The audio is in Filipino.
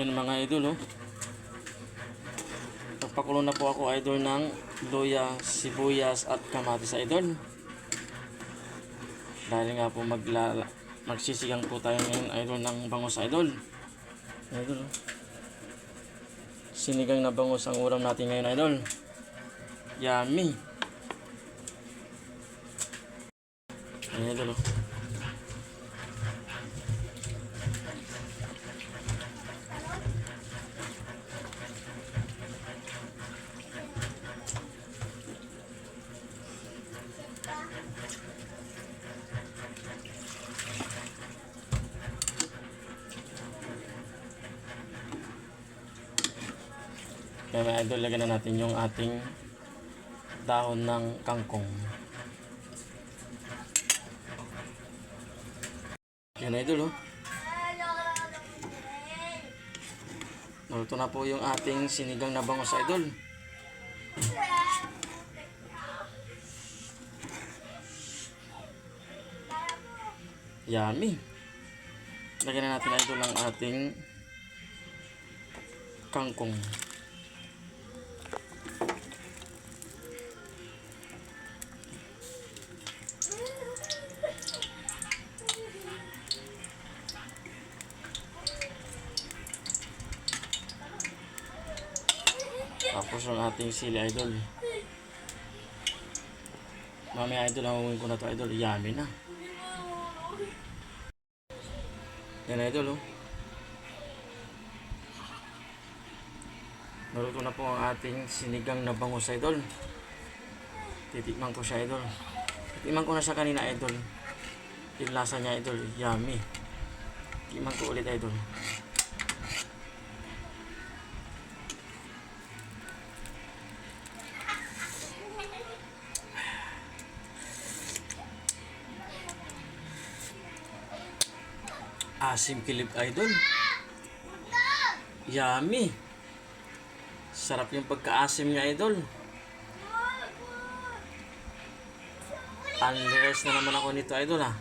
Yan mga idol, oh. Nagpakulo na po ako idol ng luya, sibuyas at kamatis idol. Dahil nga po magsisigang po tayo ngayon idol ng bangus idol. Idol, oh. Sinigang na bangus ang ulam natin ngayon idol. Yummy. Ayan idol, oh. Kaya mga idol, lagyan na natin yung ating dahon ng kangkong. Yan idol, oh. Naluto na po yung ating sinigang na bangus idol. Yummy. Lagyan na natin idol ang ating kangkong. Tapos ang ating sili idol. Mamaya idol, hanguin ko na to idol. Yummy na. Yan idol, oh. Naluto na po ang ating sinigang na bangus idol. Titikman ko siya idol. Titikman ko na siya kanina idol. Yung lasa niya idol, yummy. Titikman ko ulit idol. Asim kilib idol. Yummy. Sarap yung pagka-asim niya idol. Unleres na naman ako nito idol, ha.